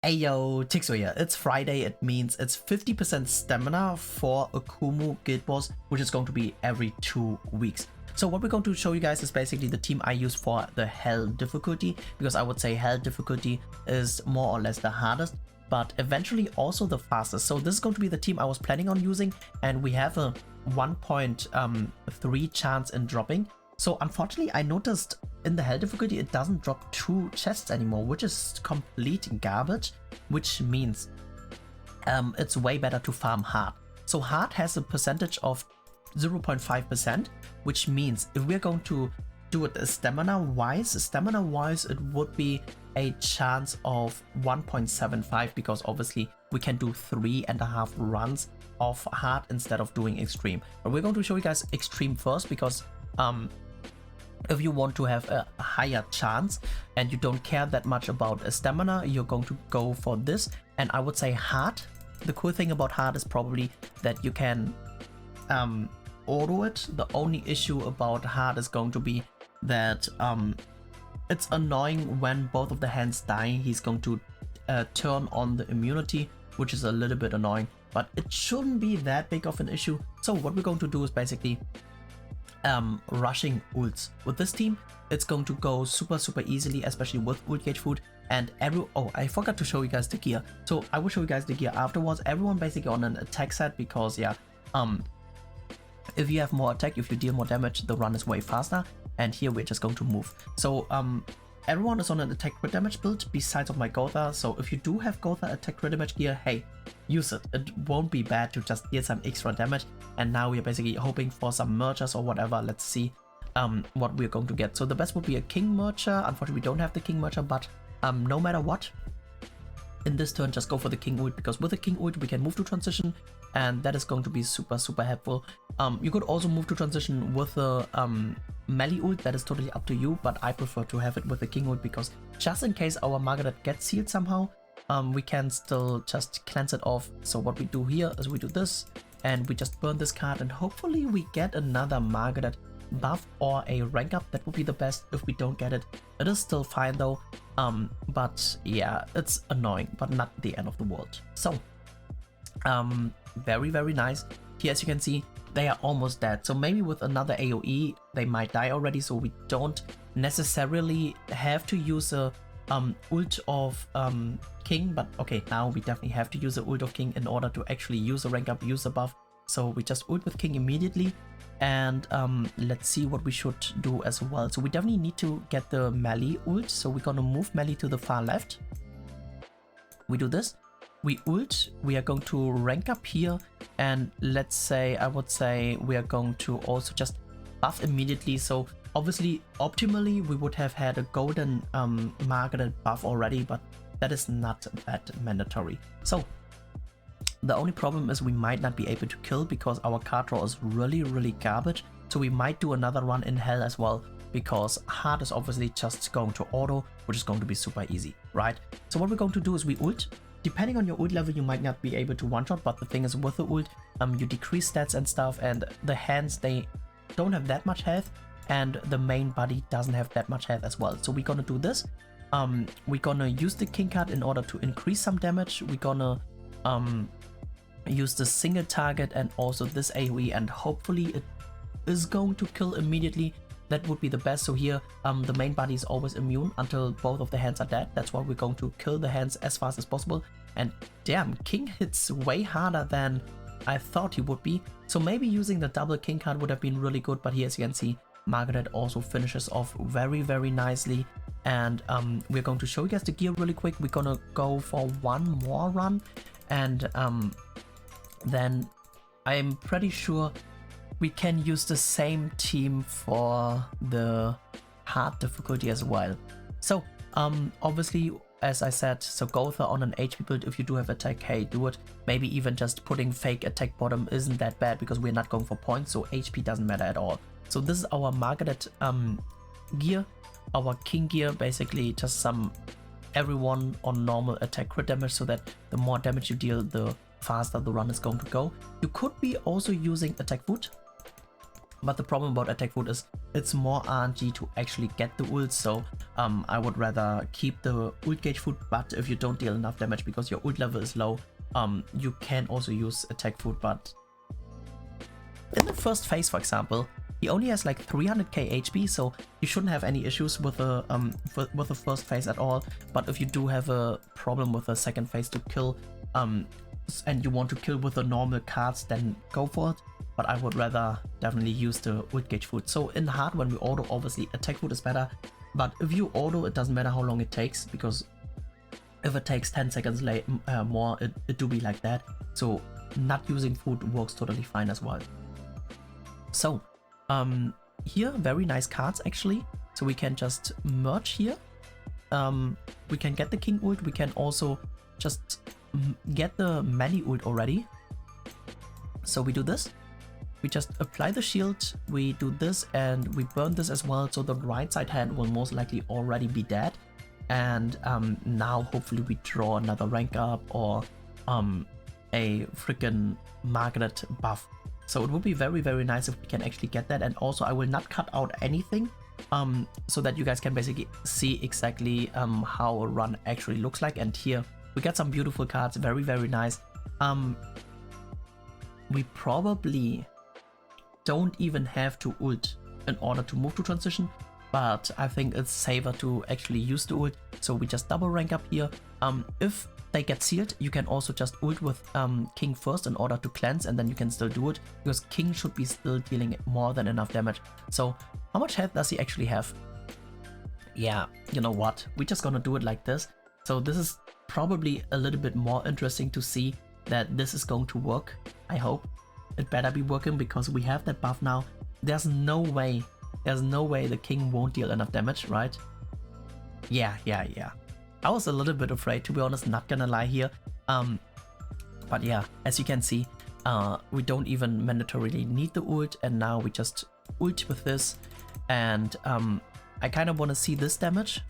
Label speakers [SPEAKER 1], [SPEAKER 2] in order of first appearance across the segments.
[SPEAKER 1] Ayo, Chiksua here. It's Friday, it means it's 50% stamina for AKUMU Guild Wars, which is going to be every 2 weeks. So what we're going to show you guys is basically the team I use for the Hell difficulty, because I would say Hell difficulty is more or less the hardest, but eventually also the fastest. So this is going to be the team I was planning on using, and we have a 1.3 chance in dropping. So unfortunately, I noticed in the Hell difficulty it doesn't drop 2 chests anymore, which is complete garbage, which means it's way better to farm hard. So hard has a percentage of 0.5%, which means if we're going to do it stamina wise, it would be a chance of 1.75, because obviously we can do 3.5 runs of hard instead of doing extreme. But we're going to show you guys extreme first, because if you want to have a higher chance and you don't care that much about a stamina, you're going to go for this. And I would say hard. The cool thing about hard is probably that you can auto it. The only issue about hard is going to be that it's annoying when both of the hands die. He's going to turn on the immunity, which is a little bit annoying, but it shouldn't be that big of an issue. So what we're going to do is basically rushing ults. With this team, it's going to go super easily, especially with ult gauge food. And oh, I forgot to show you guys the gear. So I will show you guys the gear afterwards. Everyone basically on an attack set, because yeah, if you have more attack, if you deal more damage, the run is way faster. And here we're just going to move. So everyone is on an attack crit damage build besides of my Gotha. So if you do have Gotha attack crit damage gear, hey, use it. It won't be bad to just deal some extra damage. And now we're basically hoping for some mergers or whatever. Let's see what we're going to get. So the best would be a King Merger. Unfortunately, we don't have the King Merger, but no matter what, in this turn, just go for the King ult, because with the King ult we can move to transition, and that is going to be super helpful. You could also move to transition with the melee ult. That is totally up to you, but I prefer to have it with the King ult, because just in case our Margaret gets sealed somehow, we can still just cleanse it off. So what we do here is we do this, and we just burn this card, and hopefully we get another Margaret buff or a rank up. That would be the best. If we don't get it, it is still fine though. But yeah, it's annoying, but not the end of the world. So very nice. Here, as you can see, they are almost dead. So maybe with another AoE they might die already, so we don't necessarily have to use a ult of King. But okay, now we definitely have to use the ult of King in order to actually use a rank up, use a buff. So we just ult with King immediately. And let's see what we should do as well. So we definitely need to get the melee ult. So we're gonna move melee to the far left. We do this. We ult. We are going to rank up here. And let's say, I would say we are going to also just buff immediately. So obviously, optimally, we would have had a golden Margaret buff already, but that is not that mandatory. So the only problem is we might not be able to kill, because our card draw is really garbage. So we might do another run in Hell as well, because hard is obviously just going to auto, which is going to be super easy, right? So what we're going to do is we ult. Depending on your ult level, you might not be able to one-shot, but the thing is with the ult, you decrease stats and stuff, and the hands, they don't have that much health, and the main body doesn't have that much health as well. So we're gonna do this. We're gonna use the King card in order to increase some damage. We're gonna use the single target and also this AoE, and hopefully it is going to kill immediately. That would be the best. So here the main body is always immune until both of the hands are dead. That's why we're going to kill the hands as fast as possible. And damn, King hits way harder than I thought he would be. So maybe using the double King card would have been really good, but here, as you can see, Margaret also finishes off very nicely. And we're going to show you guys the gear really quick. We're gonna go for one more run, and then I'm pretty sure we can use the same team for the hard difficulty as well. So obviously, as I said, so Gotha on an HP build, if you do have attack, hey, do it. Maybe even just putting fake attack bottom isn't that bad, because we're not going for points, so HP doesn't matter at all. So this is our Margaret gear, our King gear, basically just some everyone on normal attack crit damage, so that the more damage you deal, the faster the run is going to go. You could be also using attack food, But the problem about attack food is it's more RNG to actually get the ult, so I would rather keep the ult gauge food, but if you don't deal enough damage because your ult level is low, you can also use attack food. But in the first phase, for example, he only has like 300k HP, so you shouldn't have any issues with the first phase at all. But if you do have a problem with the second phase to kill, and you want to kill with the normal cards, then go for it. But I would rather definitely use the ult gauge food. So in hard, when we auto, obviously attack food is better. But if you auto, it doesn't matter how long it takes, because if it takes 10 seconds more, it do be like that. So not using food works totally fine as well. So here, very nice cards actually. So we can just merge here. We can get the king ult. We can also just get the melee ult already. So we do this. We just apply the shield, we do this, and we burn this as well, so the right side hand will most likely already be dead. And now hopefully we draw another rank up or a freaking Margaret buff. So it would be very, very nice if we can actually get that. And also I will not cut out anything so that you guys can basically see exactly how a run actually looks like. And here we got some beautiful cards, very, very nice. We probably don't even have to ult in order to move to transition, but I think it's safer to actually use the ult. So we just double rank up here. If they get sealed, you can also just ult with king first in order to cleanse, and then you can still do it, because king should be still dealing more than enough damage. So how much health does he actually have? Yeah, you know what, we're just gonna do it like this. So this is probably a little bit more interesting to see that this is going to work. I hope it better be working, because we have that buff now. There's no way the king won't deal enough damage, right? Yeah. I was a little bit afraid, to be honest, not gonna lie here. But yeah, as you can see, we don't even mandatorily need the ult, and now we just ult with this. And I kind of want to see this damage,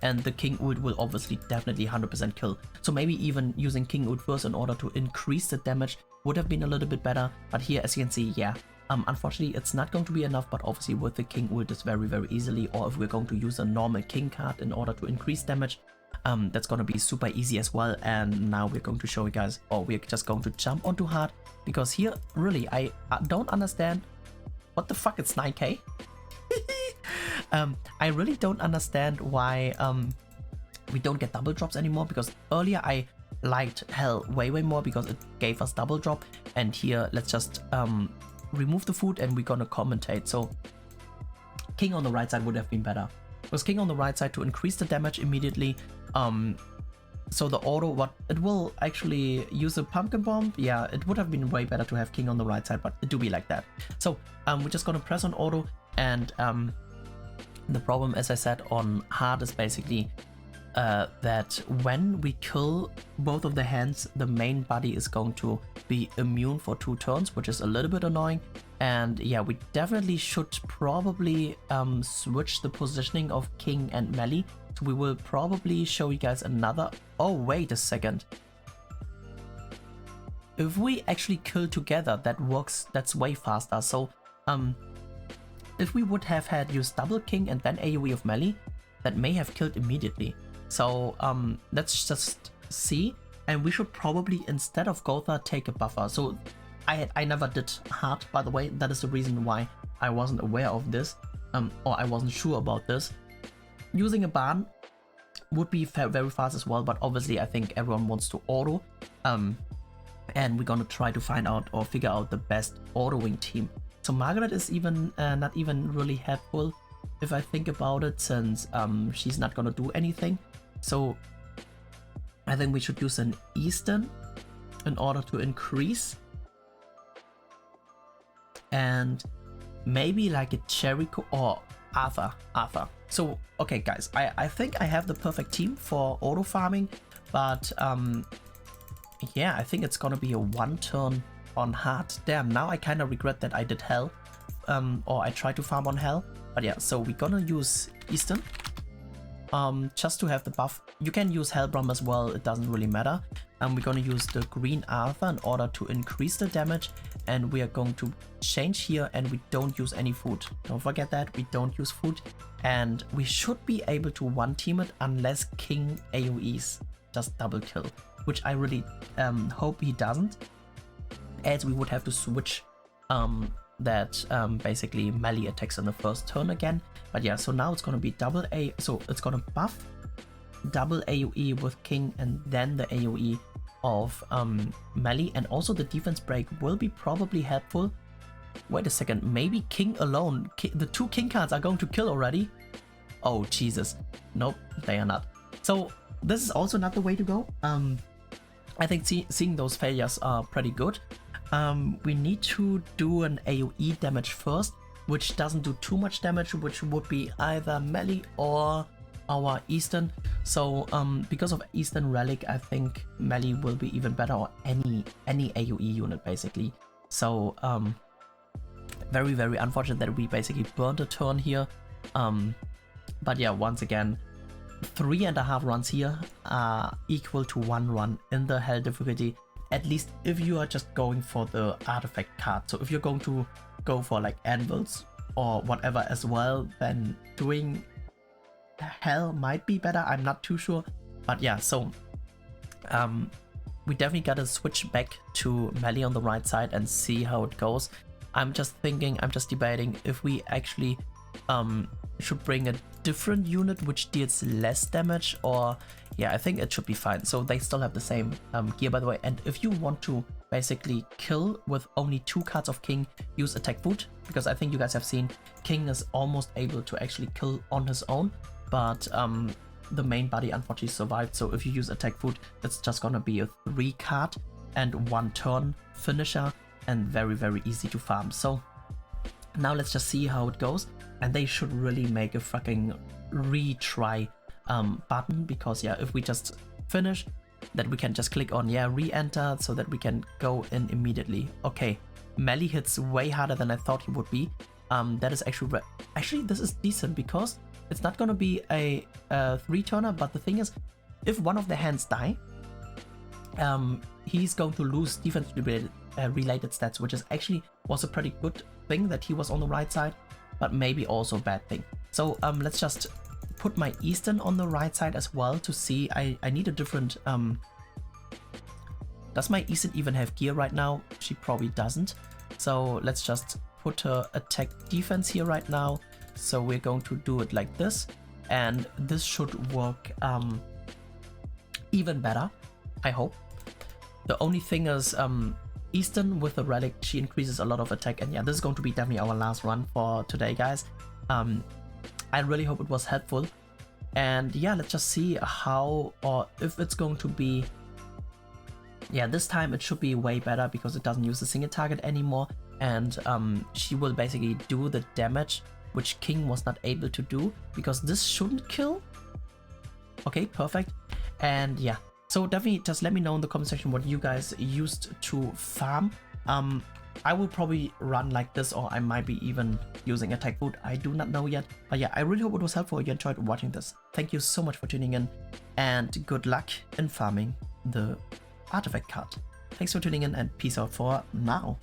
[SPEAKER 1] and the king ult will obviously definitely 100% kill. So maybe even using king ult first in order to increase the damage would have been a little bit better. But here, as you can see, yeah, unfortunately it's not going to be enough, but obviously with the king ult it's very, very easily. Or if we're going to use a normal king card in order to increase damage, that's going to be super easy as well. And now we're going to show you guys, or we're just going to jump onto hard, because here really I don't understand what the fuck, it's 9k. I really don't understand why we don't get double drops anymore, because earlier I liked hell way more because it gave us double drop. And here let's just remove the food and we're gonna commentate. So king on the right side would have been better, because king on the right side to increase the damage immediately. So the auto, what it will actually use a pumpkin bomb. Yeah, it would have been way better to have king on the right side, but it do be like that. So we're just gonna press on auto. And the problem, as I said, on hard is basically that when we kill both of the hands, the main body is going to be immune for 2 turns, which is a little bit annoying. And yeah, we definitely should probably switch the positioning of king and melee. So we will probably show you guys another. Oh, wait a second. If we actually kill together, that works, that's way faster. So if we would have had used double king and then AoE of melee, that may have killed immediately. So let's just see. And we should probably, instead of Gotha, take a buffer. So I never did hard, by the way. That is the reason why I wasn't aware of this, or I wasn't sure about this. Using a barn would be very fast as well, but obviously I think everyone wants to auto. And we're gonna try to find out or figure out the best autoing team. So Margaret is even not even really helpful if I think about it, since she's not gonna do anything. So I think we should use an Easton in order to increase, and maybe like a Jericho or Arthur. So okay guys, I think I have the perfect team for auto farming, but yeah, I think it's gonna be a 1 turn on hard. Damn, now I kind of regret that I did hell, or I tried to farm on hell. But yeah, so we're gonna use Easton just to have the buff. You can use Hellbrom as well, it doesn't really matter. we're going to use the green Arthur in order to increase the damage, and we are going to change here, and we don't use any food. Don't forget that, we don't use food, and we should be able to one team it unless King AoEs just double kill, which I really hope he doesn't, as we would have to switch that basically melee attacks in the first turn again. But yeah, so now it's going to be double A, so it's going to buff double AoE with King and then the AoE of melee, and also the defense break will be probably helpful. Wait a second, maybe King alone, the 2 King cards are going to kill already? Oh Jesus, nope, they are not. So this is also not the way to go. I think seeing those failures are pretty good. We need to do an AoE damage first, which doesn't do too much damage, which would be either melee or our Easton. So because of Easton Relic, I think melee will be even better, or any AoE unit basically. So very, very unfortunate that we basically burned a turn here. But yeah, once again, 3.5 runs here are equal to 1 run in the hell difficulty, at least if you are just going for the artifact card. So if you're going to go for like anvils or whatever as well, then doing hell might be better, I'm not too sure. But yeah, so we definitely gotta switch back to melee on the right side and see how it goes. I'm just debating if we actually should bring a different unit which deals less damage, or yeah, I think it should be fine. So they still have the same gear, by the way, and if you want to basically kill with only 2 cards of King, use attack food, because I think you guys have seen King is almost able to actually kill on his own, but the main body unfortunately survived. So if you use attack food, it's just gonna be a 3 card and 1 turn finisher, and very, very easy to farm. So now let's just see how it goes, and they should really make a fucking retry button, because yeah, if we just finish, that we can just click on re-enter, so that we can go in immediately. Okay, melee hits way harder than I thought he would be. That is actually this is decent, because it's not gonna be a 3-turner, but the thing is, if one of the hands die, he's going to lose defense related stats, which is actually was a pretty good thing that he was on the right side, but maybe also a bad thing. So let's just put my Easton on the right side as well to see. I need a different does my Easton even have gear right now? She probably doesn't. So let's just put her attack defense here right now. So we're going to do it like this, and this should work even better, I hope. The only thing is Easton with the relic, she increases a lot of attack, and yeah, this is going to be definitely our last run for today, guys. I really hope it was helpful, and yeah, let's just see how, or if it's going to be, yeah, this time it should be way better, because it doesn't use a single target anymore, and she will basically do the damage which King was not able to do, because this shouldn't kill. Okay, perfect. And yeah, so definitely just let me know in the comment section what you guys used to farm. I will probably run like this, or I might be even using attack food. I do not know yet. But yeah, I really hope it was helpful. You enjoyed watching this. Thank you so much for tuning in, and good luck in farming the artifact card. Thanks for tuning in, and peace out for now.